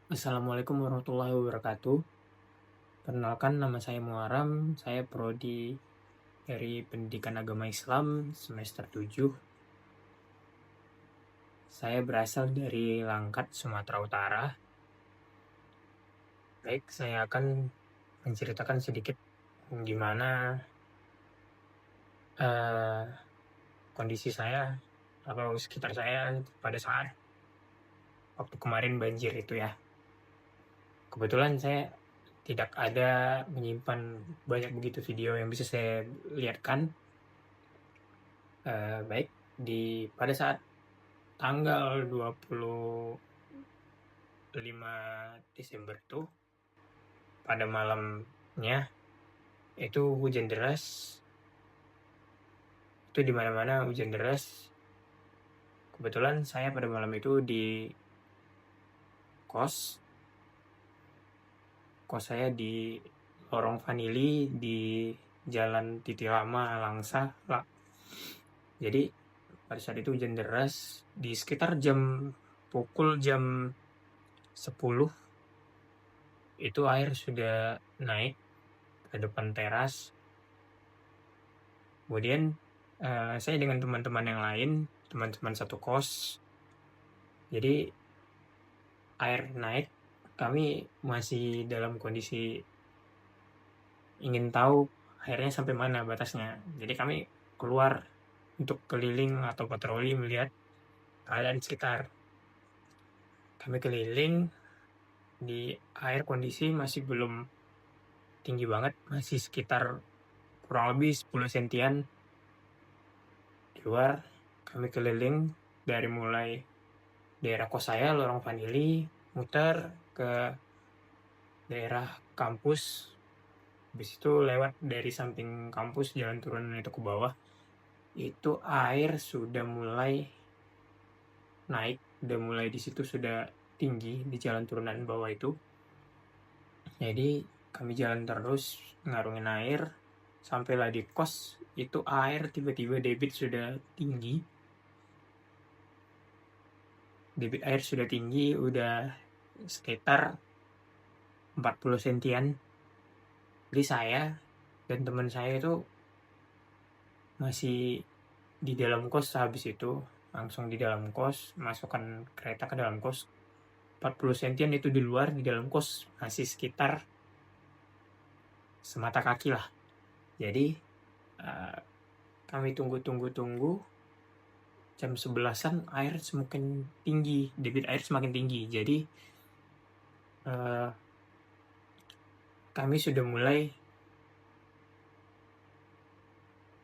Assalamualaikum warahmatullahi wabarakatuh. Perkenalkan nama saya Muaram, saya prodi dari Pendidikan Agama Islam semester 7. Saya berasal dari Langkat, Sumatera Utara. Baik, saya akan menceritakan sedikit gimana eh, kondisi saya atau sekitar saya pada saat waktu kemarin banjir itu ya. Kebetulan saya tidak ada menyimpan banyak begitu video yang bisa saya lihatkan. Baik, pada saat tanggal 25 Desember itu, pada malamnya, itu hujan deras. Itu di mana-mana hujan deras. Kebetulan saya pada malam itu di kos. Kos saya di Lorong Vanili di Jalan Titilama, Langsa. Jadi pada saat itu hujan deras di sekitar pukul jam 10 itu air sudah naik ke depan teras. Kemudian saya dengan teman-teman yang lain, teman-teman satu kos. Jadi air naik, kami masih dalam kondisi ingin tahu airnya sampai mana batasnya. Jadi kami keluar untuk keliling atau patroli melihat keadaan sekitar. Kami keliling di air, kondisi masih belum tinggi banget, masih sekitar kurang lebih 10 sentian. Di luar kami keliling dari mulai daerah kos saya, Lorong Vanili, muter ke daerah kampus. Habis itu lewat dari samping kampus, jalan turunan itu ke bawah. Itu air sudah mulai naik, udah mulai di situ sudah tinggi di jalan turunan bawah itu. Jadi kami jalan terus ngarungin air, sampailah di kos. Itu air tiba-tiba debit sudah tinggi. Debit air sudah tinggi, udah sekitar 40 sentian. Jadi saya dan teman saya itu masih di dalam kos. Habis itu langsung di dalam kos, masukkan kereta ke dalam kos. 40 sentian itu di luar, di dalam kos masih sekitar semata kaki lah. Jadi kami tunggu jam 11-an air semakin tinggi, debit air semakin tinggi. Jadi kami sudah mulai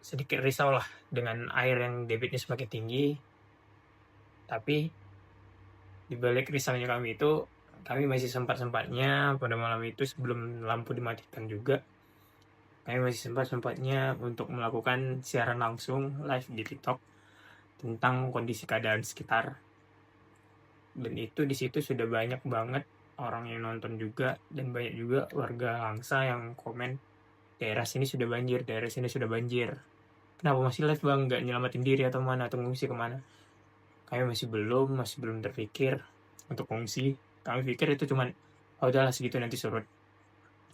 sedikit risau lah dengan air yang debitnya semakin tinggi. Tapi di balik risaunya kami itu, kami masih sempat-sempatnya pada malam itu sebelum lampu dimatikan juga, kami masih sempat-sempatnya untuk melakukan siaran langsung live di TikTok tentang kondisi keadaan sekitar. Dan itu di situ sudah banyak banget orang yang nonton juga, dan banyak juga warga Langsa yang komen, daerah sini sudah banjir, daerah sini sudah banjir. Kenapa masih live bang, nggak nyelamatin diri atau mana, atau ngungsi kemana? Kami masih belum terpikir untuk ngungsi. Kami pikir itu cuman, oh udahlah segitu nanti surut.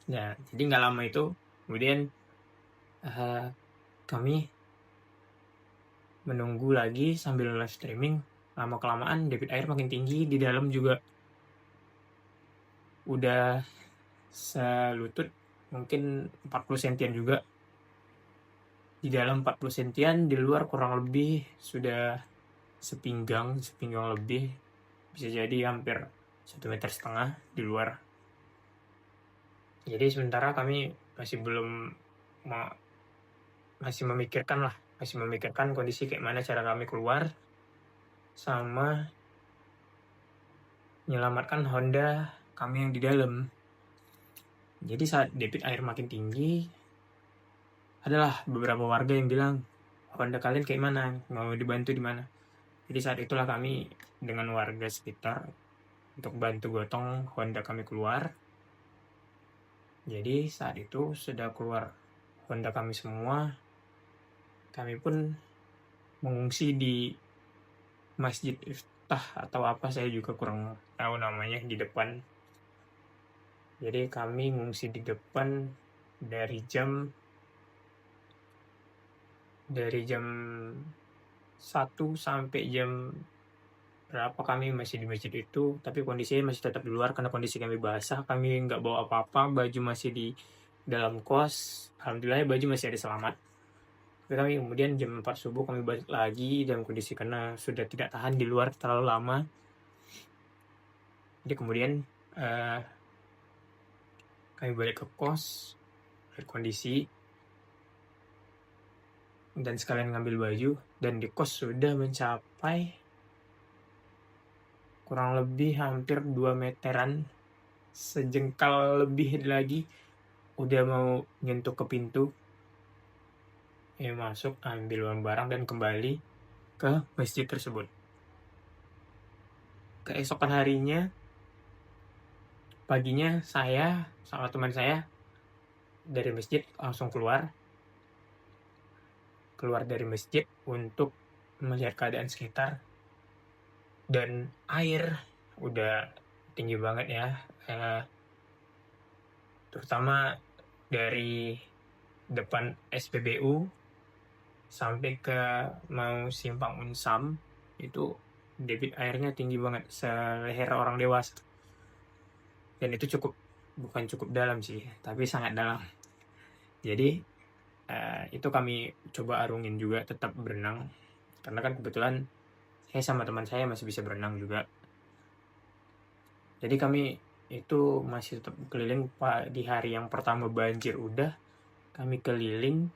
Nah, jadi nggak lama itu, kemudian kami menunggu lagi sambil live streaming. Lama kelamaan debit air makin tinggi, di dalam juga udah selutut, mungkin 40 sentian juga. Di dalam 40 sentian, di luar kurang lebih sudah sepinggang lebih, bisa jadi hampir 1,5 meter di luar. Jadi sementara kami masih memikirkan kondisi kayak mana cara kami keluar, sama menyelamatkan Honda kami yang di dalam. Jadi saat debit air makin tinggi, adalah beberapa warga yang bilang, Honda kalian kayak mana, mau dibantu di mana? Jadi saat itulah kami dengan warga sekitar untuk bantu gotong Honda kami keluar. Jadi saat itu sudah keluar Honda kami semua, kami pun mengungsi di Masjid Iftah atau apa, saya juga kurang tahu namanya, di depan. Jadi kami ngungsi di depan dari jam 1 sampai jam berapa kami masih di masjid itu, tapi kondisinya masih tetap di luar karena kondisi kami basah, kami nggak bawa apa-apa, baju masih di dalam kos, alhamdulillah baju masih ada selamat. Tapi kami kemudian jam 4 subuh kami balik lagi dalam kondisi karena sudah tidak tahan di luar terlalu lama. Jadi kemudian kami balik ke kos, lihat kondisi, dan sekalian ngambil baju, dan di kos sudah mencapai kurang lebih hampir 2 meteran, sejengkal lebih lagi, udah mau nyentuh ke pintu. Masuk, ambil barang dan kembali ke masjid tersebut. Keesokan harinya, paginya saya sama teman saya dari masjid langsung keluar dari masjid untuk melihat keadaan sekitar. Dan air udah tinggi banget ya, terutama dari depan SPBU sampai ke mau simpang Unsam, itu debit airnya tinggi banget, seleher orang dewasa. Dan itu bukan cukup dalam sih, tapi sangat dalam. Jadi itu kami coba arungin juga, tetap berenang, karena kan kebetulan saya sama teman saya masih bisa berenang juga. Jadi kami itu masih tetap keliling di hari yang pertama banjir udah, kami keliling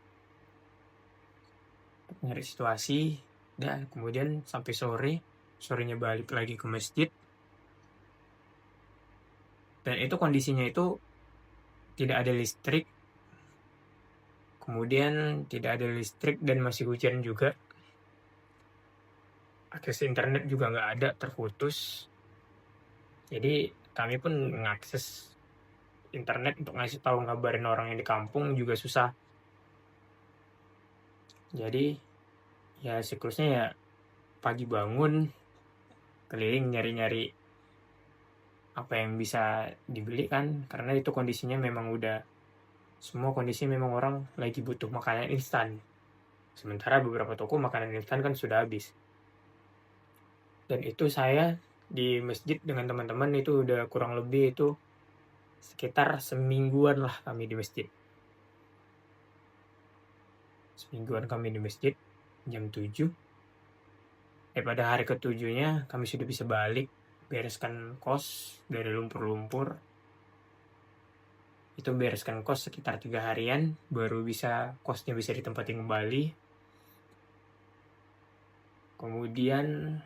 nyari situasi, dan kemudian sampai sorenya balik lagi ke masjid. Dan itu kondisinya itu tidak ada listrik, kemudian tidak ada listrik dan masih hujan juga. Akses internet juga nggak ada, terputus. Jadi kami pun mengakses internet untuk ngasih tahu ngabarin orang yang di kampung juga susah. Jadi ya siklusnya ya pagi bangun, keliling nyari-nyari apa yang bisa dibeli kan, karena itu kondisinya memang udah, semua kondisi memang orang lagi butuh makanan instan. Sementara beberapa toko makanan instan kan sudah habis. Dan itu saya di masjid dengan teman-teman itu udah kurang lebih itu sekitar semingguan lah kami di masjid. Semingguan kami di masjid, jam 7. Pada hari ke-7-nya kami sudah bisa balik, bereskan kos dari lumpur-lumpur. Itu bereskan kos sekitar 3 harian, baru kosnya bisa ditempati kembali. Kemudian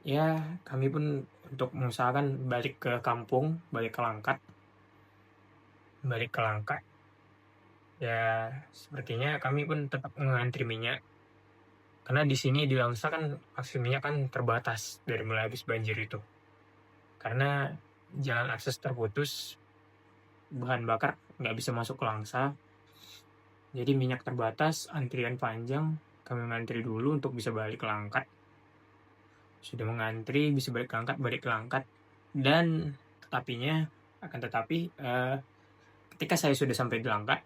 ya kami pun untuk mengusahakan balik ke kampung, balik ke Langkat. Ya sepertinya kami pun tetap mengantri minyak, karena di sini di Langsa kan akses minyak kan terbatas dari mulai habis banjir itu, karena jalan akses terputus, bahan bakar nggak bisa masuk ke Langsa, jadi minyak terbatas, antrian panjang. Kami mengantri dulu untuk bisa balik ke Langkat. Sudah mengantri, bisa balik ke Langkat. Dan tetapi ketika saya sudah sampai di Langkat,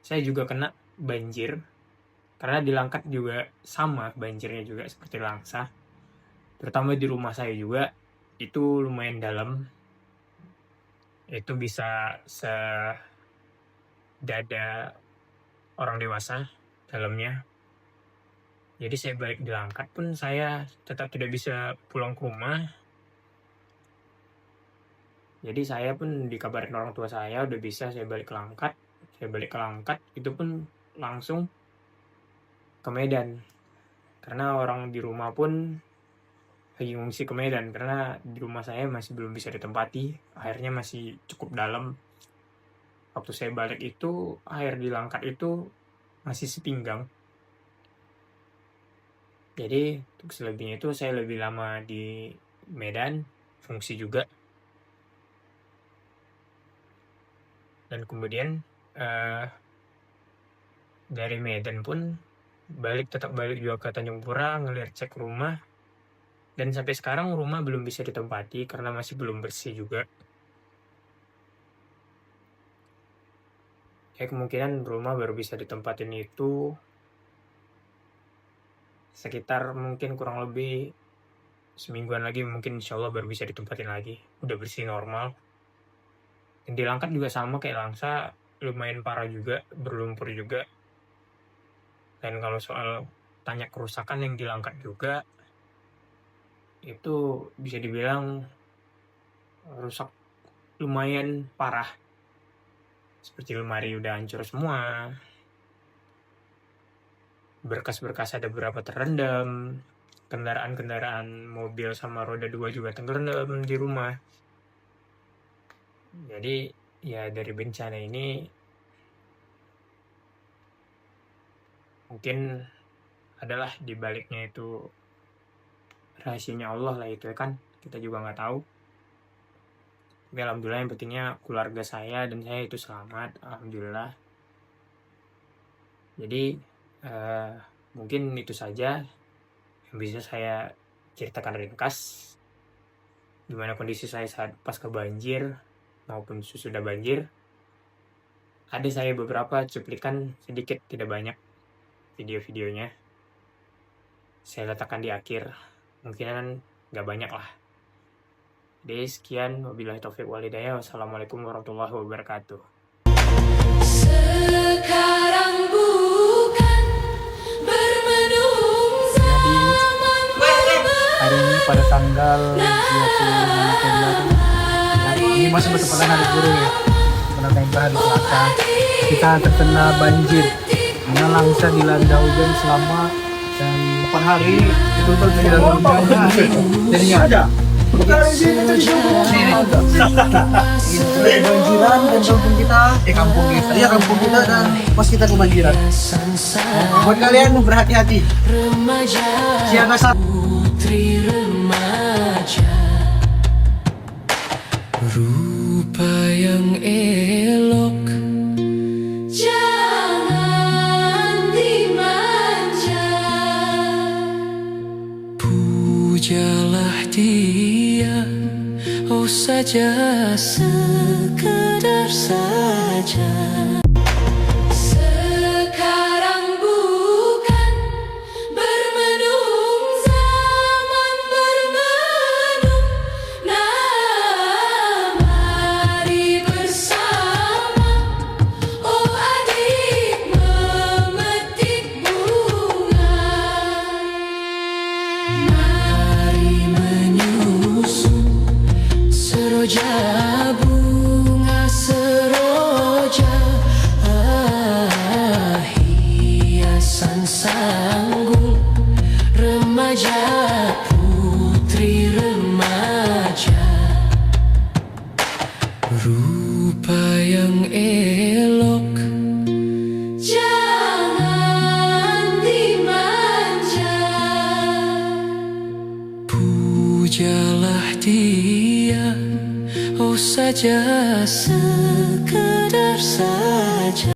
saya juga kena banjir. Karena di Langkat juga sama banjirnya juga seperti Langsa. Terutama di rumah saya juga, itu lumayan dalam. Itu bisa sedada orang dewasa dalamnya. Jadi saya balik di Langkat pun saya tetap tidak bisa pulang ke rumah. Jadi saya pun dikabarin orang tua saya udah bisa saya balik ke Langkat. Saya balik ke Langkat itu pun langsung ke Medan. Karena orang di rumah pun lagi ngungsi ke Medan, karena di rumah saya masih belum bisa ditempati, airnya masih cukup dalam. Waktu saya balik itu, air di Langkat itu masih sepinggang. Jadi untuk selebihnya itu saya lebih lama di Medan, fungsi juga. Dan kemudian dari Medan pun tetap balik juga ke Tanjung Pura, ngelihat cek rumah. Dan sampai sekarang rumah belum bisa ditempati karena masih belum bersih juga. kemungkinan rumah baru bisa ditempatin itu sekitar mungkin kurang lebih semingguan lagi, mungkin insya Allah baru bisa ditempatin lagi, udah bersih normal. Yang di Langkat juga sama kayak Langsa, lumayan parah juga, berlumpur juga. Dan kalau soal tanya kerusakan yang di Langkat juga, itu bisa dibilang rusak lumayan parah. Seperti lemari udah hancur semua, berkas-berkas ada beberapa terendam, kendaraan-kendaraan mobil sama roda 2 juga tenggelam di rumah. Jadi ya dari bencana ini mungkin adalah di baliknya itu rahasianya Allah lah itu kan, kita juga nggak tahu. Tapi alhamdulillah yang pentingnya keluarga saya dan saya itu selamat, alhamdulillah. Jadi mungkin itu saja yang bisa saya ceritakan ringkas gimana kondisi saya saat pasca banjir maupun sesudah banjir. Ada saya beberapa cuplikan sedikit, tidak banyak, video-videonya saya letakkan di akhir, mungkinan nggak banyak lah. Jadi sekian, wabillahi taufiq wal hidayah, wassalamualaikum warahmatullahi wabarakatuh. Sekarang bukan bermenung zaman Hari ini pada tanggal 25 Februari, ini masih bertepatan hari guru ya, pada tempat hari Selasa, kita terkena banjir. Karena Langsa dilanda hujan selama 8 hari, itu tuh tidak hujan. Jadinya ada banjiran dan kampung kita dan pas kita kebanjiran. Buat kalian berhati-hati, siaga satu. putri remaja, rupa yang elok jangan dimanja, pujalah dia, oh saja sekedar saja. Sekarang bukan bermenung zaman bermenung, nah mari bersama, oh adik memetik bunga, mari menyusun seroja bunga seroja, hiasan sanggul remaja, putri remaja, rupa yang elok jangan dimanja, pujalah dia, oh saja sekedar saja.